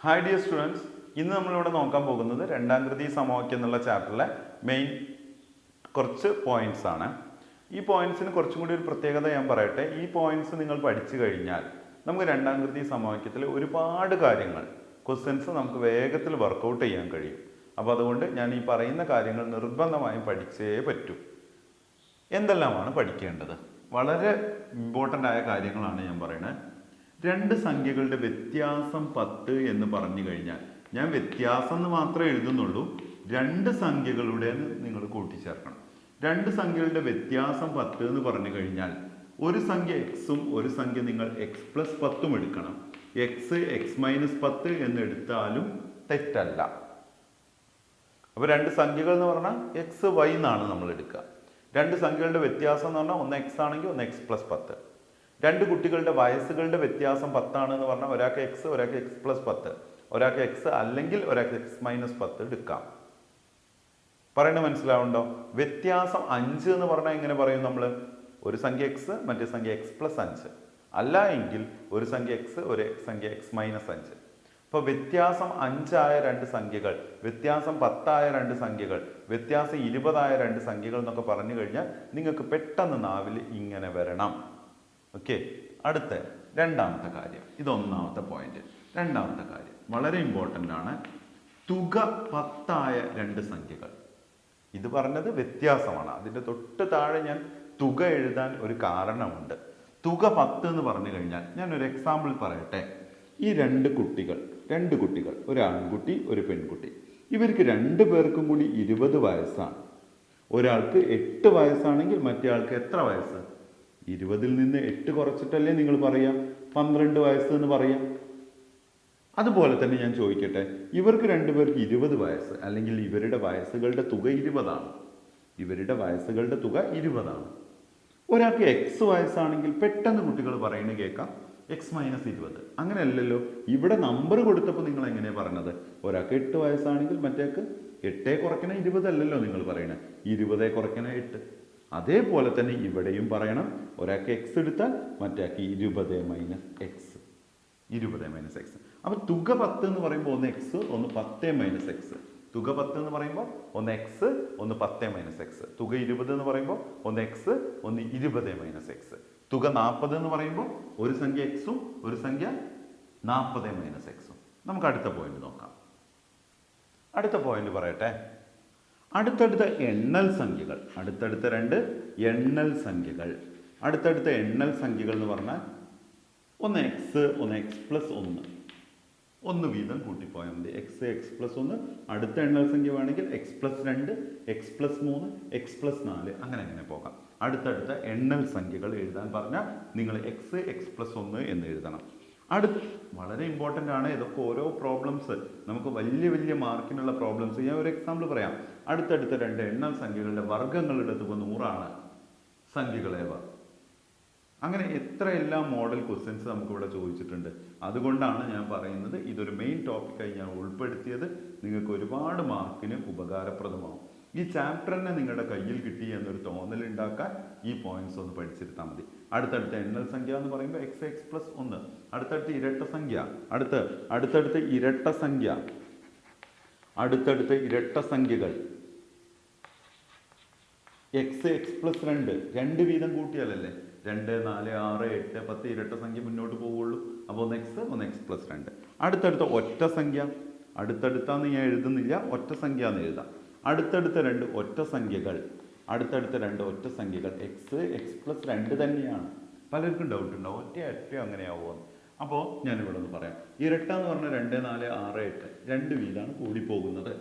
Hi dear students, ഇന്ന് നമ്മളിവിടെ നോക്കാൻ പോകുന്നത് രണ്ടാം കൃതി സമവാക്യം എന്നുള്ള ചാപ്റ്ററിലെ മെയിൻ കുറച്ച് പോയിന്റ്സ് ആണ്. ഈ പോയിന്റ്സിന് കുറച്ചും കൂടി ഒരു പ്രത്യേകത ഞാൻ പറയട്ടെ. ഈ പോയിന്റ്സ് നിങ്ങൾ പഠിച്ചു കഴിഞ്ഞാൽ നമുക്ക് രണ്ടാം കൃതി സമവാക്യത്തിൽ ഒരുപാട് കാര്യങ്ങൾ ക്വസ്റ്റ്യൻസ് നമുക്ക് വേഗത്തിൽ വർക്കൗട്ട് ചെയ്യാൻ കഴിയും. അപ്പോൾ അതുകൊണ്ട് ഞാൻ ഈ പറയുന്ന കാര്യങ്ങൾ നിർബന്ധമായും പഠിച്ചേ പറ്റൂ. എന്തെല്ലാമാണ് പഠിക്കേണ്ടത്? വളരെ ഇമ്പോർട്ടൻ്റ് ആയ കാര്യങ്ങളാണ് ഞാൻ പറയുന്നത്. രണ്ട് സംഖ്യകളുടെ വ്യത്യാസം 10 എന്ന് പറഞ്ഞു കഴിഞ്ഞാൽ ഞാൻ വ്യത്യാസം എന്ന് മാത്രമേ എഴുതുന്നുള്ളൂ. രണ്ട് സംഖ്യകളുടെ നിങ്ങൾ കൂട്ടിച്ചേർക്കണം. രണ്ട് സംഖ്യകളുടെ വ്യത്യാസം 10 എന്ന് പറഞ്ഞു കഴിഞ്ഞാൽ ഒരു സംഖ്യ എക്സും ഒരു സംഖ്യ നിങ്ങൾ എക്സ് പ്ലസ് 10ഉം എടുക്കണം. എക്സ് എക്സ് മൈനസ് 10 എന്ന് എടുത്താലും തെറ്റല്ല. അപ്പോൾ രണ്ട് സംഖ്യകൾ എന്ന് പറഞ്ഞാൽ എക്സ് വൈ എന്നാണ് നമ്മൾ എടുക്കുക. രണ്ട് സംഖ്യകളുടെ വ്യത്യാസം എന്ന് പറഞ്ഞാൽ ഒന്ന് എക്സ് ആണെങ്കിൽ ഒന്ന് എക്സ് പ്ലസ് 10. രണ്ട് കുട്ടികളുടെ വയസ്സുകളുടെ വ്യത്യാസം 10 ആണെന്ന് പറഞ്ഞാൽ ഒരാൾക്ക് എക്സ് ഒരാൾക്ക് എക്സ് പ്ലസ് 10, ഒരാൾക്ക് എക്സ് അല്ലെങ്കിൽ ഒരാൾക്ക് എക്സ് മൈനസ് 10 എടുക്കാം. പറയുന്നത് മനസ്സിലാവുണ്ടോ? വ്യത്യാസം 5 എന്ന് പറഞ്ഞാൽ എങ്ങനെ പറയും നമ്മൾ? ഒരു സംഖ്യ എക്സ് മറ്റേ സംഖ്യ എക്സ് പ്ലസ് 5, അല്ല എങ്കിൽ ഒരു സംഖ്യ എക്സ് ഒരു സംഖ്യ എക്സ് മൈനസ് 5. അപ്പോൾ വ്യത്യാസം 5 ആയ രണ്ട് സംഖ്യകൾ, വ്യത്യാസം 10 ആയ രണ്ട് സംഖ്യകൾ, വ്യത്യാസം 20 ആയ രണ്ട് സംഖ്യകൾ എന്നൊക്കെ പറഞ്ഞു കഴിഞ്ഞാൽ നിങ്ങൾക്ക് പെട്ടെന്ന് നാവിൽ ഇങ്ങനെ വരണം. ഓക്കെ, അടുത്ത രണ്ടാമത്തെ കാര്യം, ഇതൊന്നാമത്തെ പോയിന്റ്. രണ്ടാമത്തെ കാര്യം വളരെ ഇമ്പോർട്ടൻ്റ് ആണ്. തുക 10 ആയ രണ്ട് സംഖ്യകൾ. ഇത് പറഞ്ഞത് വ്യത്യാസമാണ്. അതിൻ്റെ തൊട്ട് താഴെ ഞാൻ തുക എഴുതാൻ ഒരു കാരണമുണ്ട്. തുക 10 എന്ന് പറഞ്ഞു കഴിഞ്ഞാൽ ഞാൻ ഒരു എക്സാമ്പിൾ പറയട്ടെ. ഈ രണ്ട് കുട്ടികൾ ഒരു ആൺകുട്ടി ഒരു പെൺകുട്ടി, ഇവർക്ക് രണ്ടു പേർക്കും കൂടി 20 വയസ്സാണ്. ഒരാൾക്ക് 8 വയസ്സാണെങ്കിൽ മറ്റേ ആൾക്ക് എത്ര വയസ്സ്? 20ൽ നിന്ന് 8 കുറച്ചിട്ടല്ലേ നിങ്ങൾ പറയാം 12 വയസ്സ് എന്ന് പറയാം. അതുപോലെ തന്നെ ഞാൻ ചോദിക്കട്ടെ, ഇവർക്ക് രണ്ടുപേർക്ക് 20 വയസ്സ് അല്ലെങ്കിൽ ഇവരുടെ വയസ്സുകളുടെ തുക 20ആണ്. ഇവരുടെ വയസ്സുകളുടെ തുക 20ആണ്. ഒരാൾക്ക് എക്സ് വയസ്സാണെങ്കിൽ പെട്ടെന്ന് കുട്ടികൾ പറയുന്നത് കേൾക്കാം എക്സ് മൈനസ് 20. അങ്ങനെയല്ലല്ലോ, ഇവിടെ നമ്പർ കൊടുത്തപ്പോൾ നിങ്ങൾ എങ്ങനെയാണ് പറഞ്ഞത്? ഒരാൾക്ക് 8 വയസ്സാണെങ്കിൽ മറ്റേക്ക് 8 കുറയ്ക്കണ 20 അല്ലല്ലോ നിങ്ങൾ പറയണത്, 20 കുറയ്ക്കണ 8. അതേപോലെ തന്നെ ഇവിടെയും പറയണം, ഒരാൾക്ക് എക്സ് എടുത്താൽ മറ്റേക്ക് 20 മൈനസ് എക്സ്. 20 minus X. അപ്പോൾ തുക 10 എന്ന് പറയുമ്പോൾ ഒന്ന് എക്സ് ഒന്ന് 10 മൈനസ് എക്സ്. തുക 10 എന്ന് പറയുമ്പോൾ ഒന്ന് എക്സ് ഒന്ന് 10 മൈനസ് എക്സ്. തുക 20 എന്ന് പറയുമ്പോൾ ഒന്ന് എക്സ് ഒന്ന് 20 മൈനസ് എക്സ്. തുക 40 എന്ന് പറയുമ്പോൾ ഒരു സംഖ്യ എക്സും ഒരു സംഖ്യ 40 മൈനസ് എക്സും. നമുക്ക് അടുത്ത പോയിന്റ് നോക്കാം. അടുത്ത പോയിന്റ് പറയട്ടെ. അടുത്തടുത്ത എണ്ണൽ സംഖ്യകൾ, അടുത്തടുത്ത രണ്ട് എണ്ണൽ സംഖ്യകൾ. അടുത്തടുത്ത എണ്ണൽ സംഖ്യകൾ എന്ന് പറഞ്ഞാൽ ഒന്ന് എക്സ് ഒന്ന് എക്സ് പ്ലസ് 1. ഒന്ന് വീതം കൂട്ടിപ്പോയാൽ മതി. X X plus 1. അടുത്ത എണ്ണൽ സംഖ്യ വേണമെങ്കിൽ X plus 2, X plus 3, X plus 4 അങ്ങനെ പോകാം. അടുത്തടുത്ത എണ്ണൽ സംഖ്യകൾ എഴുതാൻ പറഞ്ഞാൽ നിങ്ങൾ എക്സ് എക്സ് പ്ലസ് 1 എന്ന് എഴുതണം. വളരെ ഇമ്പോർട്ടൻ്റ് ആണ്. ഇതൊക്കെ ഓരോ പ്രോബ്ലംസ്, നമുക്ക് വലിയ മാർക്കിനുള്ള പ്രോബ്ലംസ്. ഞാൻ ഒരു എക്സാമ്പിൾ പറയാം. അടുത്തടുത്ത രണ്ട് എണ്ണൽ സംഖ്യകളുടെ വർഗ്ഗങ്ങളുടെ തുക 100ആണ്. സംഖ്യകളേവ. അങ്ങനെ എത്രയെല്ലാം മോഡൽ ക്വസ്റ്റ്യൻസ് നമുക്കിവിടെ ചോദിച്ചിട്ടുണ്ട്. അതുകൊണ്ടാണ് ഞാൻ പറയുന്നത് ഇതൊരു മെയിൻ ടോപ്പിക്കായി ഞാൻ ഉൾപ്പെടുത്തിയത്. നിങ്ങൾക്ക് ഒരുപാട് മാർക്കിന് ഉപകാരപ്രദമാവും. ഈ ചാപ്റ്ററിനെ നിങ്ങളുടെ കയ്യിൽ കിട്ടി എന്നൊരു തോന്നലുണ്ടാക്കാൻ ഈ പോയിന്റ്സ് ഒന്ന് പഠിച്ചിരുത്താൽ മതി. അടുത്തടുത്ത എണ്ണൽ സംഖ്യ എന്ന് പറയുമ്പോൾ എക്സ് എക്സ് പ്ലസ് 1. അടുത്തടുത്ത ഇരട്ട സംഖ്യ, അടുത്തടുത്ത ഇരട്ട സംഖ്യ, അടുത്തടുത്ത ഇരട്ട സംഖ്യകൾ എക്സ് എക്സ് പ്ലസ് 2. 2 വീതം കൂട്ടിയാലല്ലേ 2, 4, 6, 8, 10 ഇരട്ട സംഖ്യ മുന്നോട്ട് പോവുള്ളൂ. അപ്പോൾ ഒന്ന് എക്സ് ഒന്ന് എക്സ് പ്ലസ് 2. അടുത്തടുത്ത ഒറ്റ സംഖ്യ, അടുത്തടുത്താന്ന് ഞാൻ എഴുതുന്നില്ല, ഒറ്റ സംഖ്യ എന്ന് എഴുതാം. അടുത്തടുത്ത രണ്ട് ഒറ്റ സംഖ്യകൾ, അടുത്തടുത്ത രണ്ട് ഒറ്റ സംഖ്യകൾ എക്സ് എക്സ് പ്ലസ് 2 തന്നെയാണ്. പലർക്കും ഡൗട്ട് ഉണ്ടാവും ഒറ്റയോ അങ്ങനെയാവുമോ. അപ്പോൾ ഞാനിവിടെ ഒന്ന് പറയാം. ഇരട്ട എന്ന് പറഞ്ഞാൽ 2, 4, 6, 8 2 വീതമാണ് കൂടിപ്പോകുന്നത്.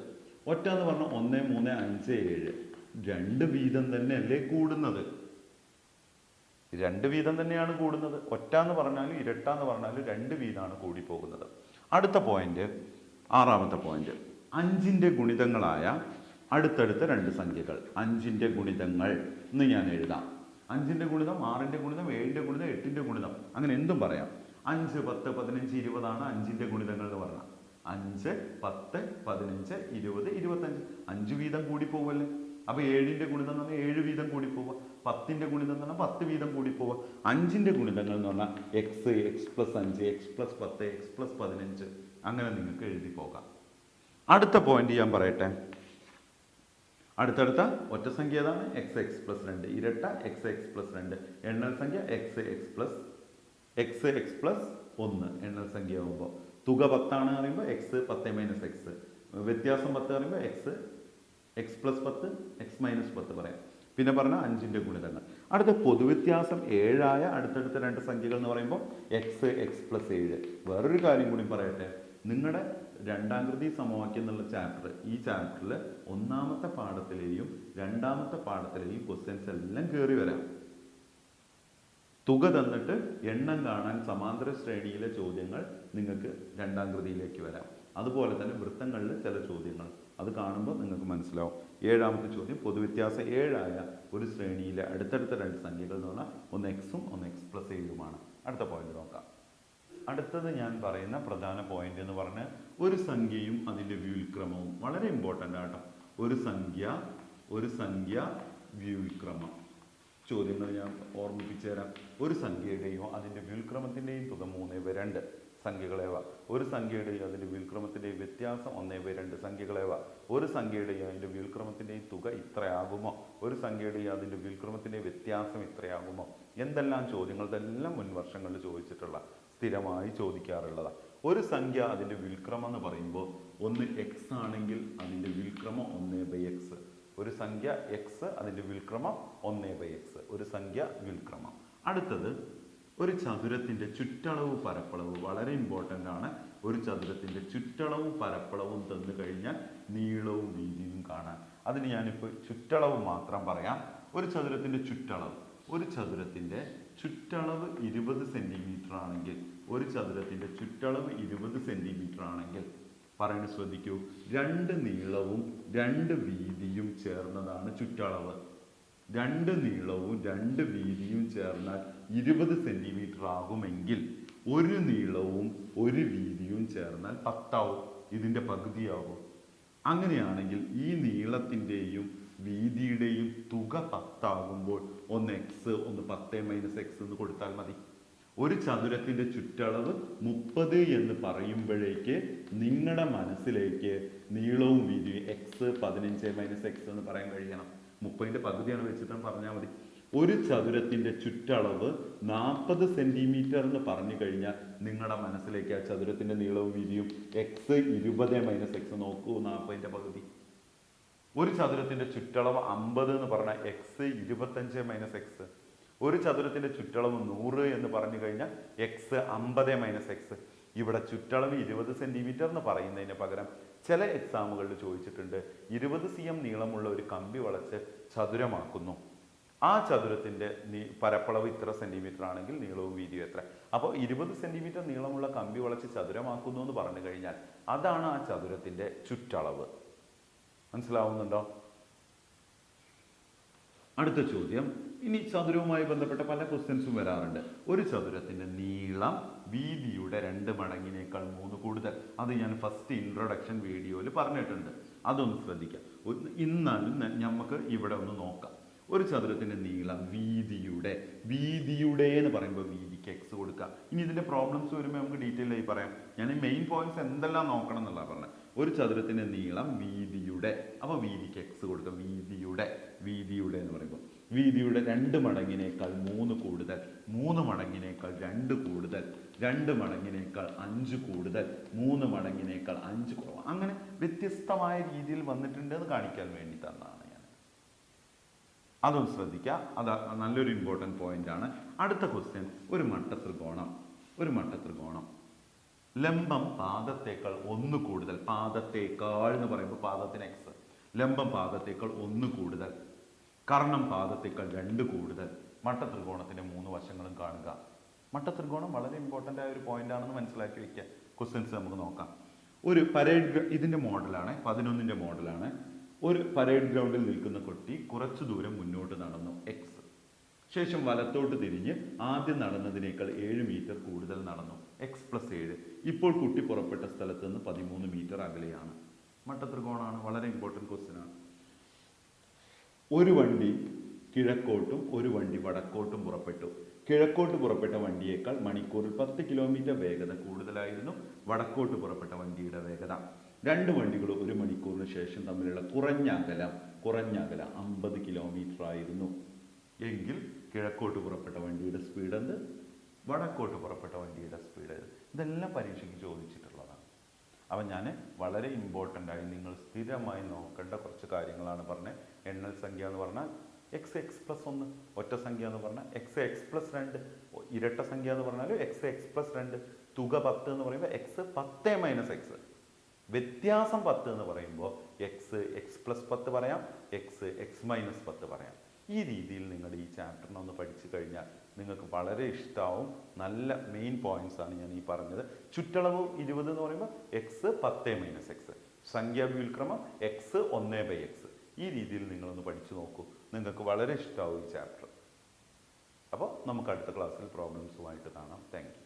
ഒറ്റ എന്ന് പറഞ്ഞാൽ 1, 3, 5, 7 2 വീതം തന്നെയല്ലേ കൂടുന്നത്. 2 വീതം തന്നെയാണ് കൂടുന്നത്. ഒറ്റ എന്ന് പറഞ്ഞാലും ഇരട്ട എന്ന് പറഞ്ഞാലും 2 വീതമാണ് കൂടിപ്പോകുന്നത്. അടുത്ത പോയിന്റ്, ആറാമത്തെ പോയിന്റ്, 5ന്റെ ഗുണിതങ്ങളായ അടുത്തടുത്ത രണ്ട് സംഖ്യകൾ. 5ന്റെ ഗുണിതങ്ങൾ എന്ന് ഞാൻ എഴുതാം. 5ന്റെ ഗുണിതം, 6ന്റെ ഗുണിതം, 7ന്റെ ഗുണിതം, 8ന്റെ ഗുണിതം, അങ്ങനെ എന്തും പറയാം. 5, 10, 15, 20 ആണ് 5ന്റെ ഗുണിതങ്ങൾ എന്ന് പറഞ്ഞാൽ. 5, 10, 15, 20, 25 5 വീതം കൂടി പോവല്ലേ. അപ്പോൾ 7ന്റെ ഗുണിതം എന്ന് പറഞ്ഞാൽ 7 വീതം കൂടി പോവുക. 10ന്റെ ഗുണിതം എന്ന് പറഞ്ഞാൽ 10 വീതം കൂടി പോവുക. 5ന്റെ ഗുണിതങ്ങൾ എന്ന് പറഞ്ഞാൽ X X plus 5, X plus 10, X plus 15 അങ്ങനെ നിങ്ങൾക്ക് എഴുതി പോകാം. അടുത്ത പോയിന്റ് ഞാൻ പറയട്ടെ. അടുത്തടുത്ത ഒറ്റ സംഖ്യ ഏതാണ്? X X plus 2. ഇരട്ട എക്സ് എക്സ് പ്ലസ് 2. എണ്ണൽ സംഖ്യ എക്സ് എക്സ് പ്ലസ് 1 എണ്ണൽ സംഖ്യ ആകുമ്പോൾ തുക 10 ആണ് പറയുമ്പോൾ എക്സ് 10 മൈനസ് എക്സ്, വ്യത്യാസം 10 പറയുമ്പോൾ എക്സ് പ്ലസ് 10 എക്സ് മൈനസ് 10 പറയാം. പിന്നെ പറഞ്ഞ 5ന്റെ ഗുണിതങ്ങൾ. അടുത്ത പൊതുവ്യത്യാസം 7 ആയ അടുത്തടുത്ത രണ്ട് സംഖ്യകൾ എന്ന് പറയുമ്പോൾ എക്സ് പ്ലസ് 7. വേറൊരു കാര്യം കൂടി പറയട്ടെ. നിങ്ങളുടെ രണ്ടാകൃതി സമവാക്യം എന്നുള്ള ഈ ചാപ്റ്ററിൽ ഒന്നാമത്തെ പാഠത്തിലെയും രണ്ടാമത്തെ പാഠത്തിലെയും ക്വസ്റ്റ്യൻസ് എല്ലാം കയറി വരാം. തുക തന്നിട്ട് എണ്ണം കാണാൻ സമാന്തര ശ്രേണിയിലെ ചോദ്യങ്ങൾ നിങ്ങൾക്ക് രണ്ടാകൃതിയിലേക്ക് വരാം. അതുപോലെ തന്നെ വൃത്തങ്ങളിൽ ചില ചോദ്യങ്ങൾ അത് കാണുമ്പോൾ നിങ്ങൾക്ക് മനസ്സിലാവും. 7ാമത്തെ ചോദ്യം പൊതുവ്യത്യാസം 7 ആയ ഒരു ശ്രേണിയിലെ അടുത്തടുത്ത രണ്ട് സംഖ്യകൾ എന്ന് പറഞ്ഞാൽ ഒന്ന് എക്സും ഒന്ന് എക്സ് പ്ലസ് 7ഉമാണ്. അടുത്ത പോയിന്റ് നോക്കാം. അടുത്തത് ഞാൻ പറയുന്ന പ്രധാന പോയിന്റ് എന്ന് പറഞ്ഞാൽ ഒരു സംഖ്യയും അതിൻ്റെ വ്യുൽക്രമവും വളരെ ഇമ്പോർട്ടൻ്റ് ആട്ടോ. ഒരു സംഖ്യ വ്യുൽക്രമം ചോദ്യങ്ങൾ ഞാൻ ഓർമ്മിപ്പിച്ചു തരാം. ഒരു സംഖ്യയുടെയോ അതിൻ്റെ വ്യുൽക്രമത്തിൻ്റെയും തുക 3/2 സംഖ്യകളേവ. ഒരു സംഖ്യയുടെയും അതിൻ്റെ വ്യുൽക്രമത്തിൻ്റെയും വ്യത്യാസം 1/2 സംഖ്യകളേവ. ഒരു സംഖ്യയുടെയും അതിൻ്റെ വ്യുൽക്രമത്തിൻ്റെയും തുക ഇത്രയാകുമോ? ഒരു സംഖ്യയുടെയും അതിൻ്റെ വ്യുൽക്രമത്തിൻ്റെയും വ്യത്യാസം ഇത്രയാകുമോ? എന്തെല്ലാം ചോദ്യങ്ങൾ ഇതെല്ലാം മുൻ വർഷങ്ങളിൽ ചോദിച്ചിട്ടുള്ള സ്ഥിരമായി ചോദിക്കാറുള്ളതാണ്. ഒരു സംഖ്യ അതിൻ്റെ വ്യുൽക്രമം എന്ന് പറയുമ്പോൾ ഒന്ന് എക്സ് ആണെങ്കിൽ അതിൻ്റെ വ്യുൽക്രമം 1/x. ഒരു സംഖ്യ എക്സ് അതിൻ്റെ വ്യുൽക്രമം 1/x. ഒരു സംഖ്യ വ്യുൽക്രമം. അടുത്തത് ഒരു ചതുരത്തിൻ്റെ ചുറ്റളവ് പരപ്പളവ് വളരെ ഇമ്പോർട്ടൻ്റ് ആണ്. ഒരു ചതുരത്തിൻ്റെ ചുറ്റളവും പരപ്പളവും തന്നു കഴിഞ്ഞാൽ നീളവും വീതിയും കാണാൻ. അതിന് ഞാനിപ്പോൾ ചുറ്റളവ് മാത്രം പറയാം. ഒരു ചതുരത്തിൻ്റെ ചുറ്റളവ് 20 സെൻറ്റിമീറ്റർ ആണെങ്കിൽ പറയുന്നത് ശ്രദ്ധിക്കൂ. 2 നീളവും 2 വീതിയും ചേർന്നതാണ് ചുറ്റളവ്. 2 നീളവും 2 വീതിയും ചേർന്നാൽ 20 സെൻറ്റിമീറ്റർ ആകുമെങ്കിൽ 1 നീളവും 1 വീതിയും ചേർന്നാൽ 10 ആവും. ഇതിൻ്റെ പകുതിയാവും. അങ്ങനെയാണെങ്കിൽ ഈ നീളത്തിൻ്റെയും വീതിയുടെയും തുക 10 ആകുമ്പോൾ ഒന്ന് എക്സ് ഒന്ന് 10 മൈനസ് എക്സ് എന്ന് കൊടുത്താൽ മതി. ഒരു ചതുരത്തിൻ്റെ ചുറ്റളവ് 30 എന്ന് പറയുമ്പോഴേക്ക് നിങ്ങളുടെ മനസ്സിലേക്ക് നീളവും വീതിയും എക്സ് 15 മൈനസ് എക്സ് എന്ന് പറയാൻ കഴിയണം. 30ൻ്റെ പകുതിയാണ് വെച്ചിട്ട് പറഞ്ഞാൽ മതി. ഒരു ചതുരത്തിൻ്റെ ചുറ്റളവ് 40 സെൻറ്റിമീറ്റർ എന്ന് പറഞ്ഞു കഴിഞ്ഞാൽ നിങ്ങളുടെ മനസ്സിലേക്ക് ആ ചതുരത്തിൻ്റെ നീളവും വീതിയും എക്സ് 20 മൈനസ് എക്സ് നോക്കൂ, 40ൻ്റെ പകുതി. ഒരു ചതുരത്തിൻ്റെ ചുറ്റളവ് 50 എന്ന് പറഞ്ഞാൽ എക്സ് 25 മൈനസ് എക്സ്. ഒരു ചതുരത്തിൻ്റെ ചുറ്റളവ് 100 എന്ന് പറഞ്ഞു കഴിഞ്ഞാൽ എക്സ് 50 മൈനസ് എക്സ്. ഇവിടെ ചുറ്റളവ് 20 സെൻറ്റിമീറ്റർ എന്ന് പറയുന്നതിന് പകരം ചില എക്സാമുകളിൽ ചോദിച്ചിട്ടുണ്ട് 20 cm നീളമുള്ള ഒരു കമ്പി വളച്ച് ചതുരമാക്കുന്നു. ആ ചതുരത്തിൻ്റെ പരപ്പളവ് ഇത്ര സെൻറ്റിമീറ്റർ ആണെങ്കിൽ നീളവും വീതിയും എത്ര? അപ്പോൾ 20 സെൻറ്റിമീറ്റർ നീളമുള്ള കമ്പി വളച്ച് ചതുരമാക്കുന്നു എന്ന് പറഞ്ഞു കഴിഞ്ഞാൽ അതാണ് ആ ചതുരത്തിൻ്റെ ചുറ്റളവ്. മനസ്സിലാവുന്നുണ്ടോ? അടുത്ത ചോദ്യം. ഇനി ചതുരവുമായി ബന്ധപ്പെട്ട പല ക്വസ്റ്റ്യൻസും വരാറുണ്ട്. ഒരു ചതുരത്തിൻ്റെ നീളം വീതിയുടെ 2 മടങ്ങിനേക്കാൾ 3 കൂടുതൽ. അത് ഞാൻ ഫസ്റ്റ് ഇൻട്രൊഡക്ഷൻ വീഡിയോയിൽ പറഞ്ഞിട്ടുണ്ട്. അതൊന്ന് ശ്രദ്ധിക്കാം. ഇന്നാലും നമുക്ക് ഇവിടെ ഒന്ന് നോക്കാം. ഒരു ചതുരത്തിൻ്റെ നീളം വീതിയുടെ എന്ന് പറയുമ്പോൾ വീതിക്ക് എക്സ് കൊടുക്കുക. ഇനി ഇതിൻ്റെ പ്രോബ്ലംസ് വരുമ്പോൾ നമുക്ക് ഡീറ്റെയിൽ ആയി പറയാം. ഞാൻ ഈ മെയിൻ പോയിന്റ്സ് എന്തെല്ലാം നോക്കണം എന്നുള്ള പറഞ്ഞത്. ഒരു ചതുരത്തിൻ്റെ നീളം വീതിയുടെ, അപ്പോൾ വീതിക്ക് എക്സ് കൊടുക്കുക. വീതിയുടെ എന്ന് പറയുമ്പോൾ വീതിയുടെ 2 മടങ്ങിനേക്കാൾ 3 കൂടുതൽ, 3 മടങ്ങിനേക്കാൾ 2 കൂടുതൽ, 2 മടങ്ങിനേക്കാൾ 5 കൂടുതൽ, 3 മടങ്ങിനേക്കാൾ 5 കുറവ്. അങ്ങനെ വ്യത്യസ്തമായ രീതിയിൽ വന്നിട്ടുണ്ട് എന്ന് കാണിക്കാൻ വേണ്ടി തന്നതാണ് ഞാൻ. അതൊന്ന് ശ്രദ്ധിക്കുക. അത് നല്ലൊരു ഇമ്പോർട്ടൻറ്റ് പോയിന്റ് ആണ്. അടുത്ത ക്വസ്റ്റ്യൻ. ഒരു മട്ടത്രികോണം ലംബം പാദത്തേക്കാൾ 1 കൂടുതൽ. പാദത്തേക്കാൾ എന്ന് പറയുമ്പോൾ പാദത്തിന് എക്സ്. ലംബം പാദത്തേക്കാൾ 1 കൂടുതൽ, കർണം പാദത്തേക്കാൾ 2 കൂടുതൽ. മട്ടത്രികോണത്തിൻ്റെ 3 വശങ്ങളും കാണുക. മട്ടത്രികോണം വളരെ ഇമ്പോർട്ടൻ്റ് ആയ ഒരു പോയിന്റ് ആണെന്ന് മനസ്സിലാക്കി വെക്കുക. ക്വസ്റ്റ്യൻസ് നമുക്ക് നോക്കാം. ഒരു പരേഡ് ഇതിൻ്റെ മോഡലാണ്, 11ൻ്റെ മോഡലാണ്. ഒരു പരേഡ് ഗ്രൗണ്ടിൽ നിൽക്കുന്ന കുട്ടി കുറച്ചു ദൂരം മുന്നോട്ട് നടന്നു എക്സ്. ശേഷം വലത്തോട്ട് തിരിഞ്ഞ് ആദ്യം നടന്നതിനേക്കാൾ 7 മീറ്റർ കൂടുതൽ നടന്നു എക്സ് പ്ലസ് 7. ഇപ്പോൾ കുട്ടി പുറപ്പെട്ട സ്ഥലത്ത് നിന്ന് 13 മീറ്റർ അകലെയാണ്. മട്ടത്രികോണമാണ്. വളരെ ഇമ്പോർട്ടൻറ്റ് ക്വസ്റ്റ്യൻ ആണ്. ഒരു വണ്ടി കിഴക്കോട്ടും ഒരു വണ്ടി വടക്കോട്ടും പുറപ്പെട്ടു. കിഴക്കോട്ട് പുറപ്പെട്ട വണ്ടിയേക്കാൾ മണിക്കൂറിൽ 10 കിലോമീറ്റർ വേഗത കൂടുതലായിരുന്നു വടക്കോട്ട് പുറപ്പെട്ട വണ്ടിയുടെ വേഗത. രണ്ട് വണ്ടികൾ ഒരു മണിക്കൂറിന് ശേഷം തമ്മിലുള്ള കുറഞ്ഞ അകലം 50 കിലോമീറ്റർ ആയിരുന്നു എങ്കിൽ കിഴക്കോട്ട് പുറപ്പെട്ട വണ്ടിയുടെ സ്പീഡ് എന്ത്, വടക്കോട്ട് പുറപ്പെട്ട വണ്ടിയുടെ സ്പീഡ്. ഇതെല്ലാം പരീക്ഷയ്ക്ക് ചോദിച്ചിട്ടുള്ളതാണ്. അപ്പം ഞാൻ വളരെ ഇമ്പോർട്ടൻ്റ് ആയി നിങ്ങൾ സ്ഥിരമായി നോക്കേണ്ട കുറച്ച് കാര്യങ്ങളാണ് പറഞ്ഞത്. എണ്ണൽ സംഖ്യ എന്ന് പറഞ്ഞാൽ x+1, ഒറ്റ സംഖ്യ എന്ന് പറഞ്ഞാൽ x+2, ഇരട്ട സംഖ്യ എന്ന് പറഞ്ഞാൽ x+2, തുക 10 എന്ന് പറയുമ്പോൾ x 10 - x, വ്യത്യാസം 10 എന്ന് പറയുമ്പോൾ x+10 പറയാം, x-10 പറയാം. ഈ രീതിയിൽ നിങ്ങൾ ഈ ചാപ്റ്ററിനെ ഒന്ന് പഠിച്ചു കഴിഞ്ഞാൽ നിങ്ങൾക്ക് വളരെ ഇഷ്ടമാവും. നല്ല മെയിൻ പോയിന്റ്സ് ആണ് ഞാൻ ഈ പറഞ്ഞത്. ചുറ്റളവ് 20 എന്ന് പറയുമ്പോൾ x 10 - x, സംഖ്യാവ്യുൽക്രമം x 1/x. ഈ രീതിയിൽ നിങ്ങളൊന്ന് പഠിച്ചു നോക്കൂ, നിങ്ങൾക്ക് വളരെ ഇഷ്ടമാവും ഈ ചാപ്റ്റർ. അപ്പോൾ നമുക്ക് അടുത്ത ക്ലാസ്സിൽ പ്രോബ്ലംസുമായിട്ട് കാണാം. Thank you.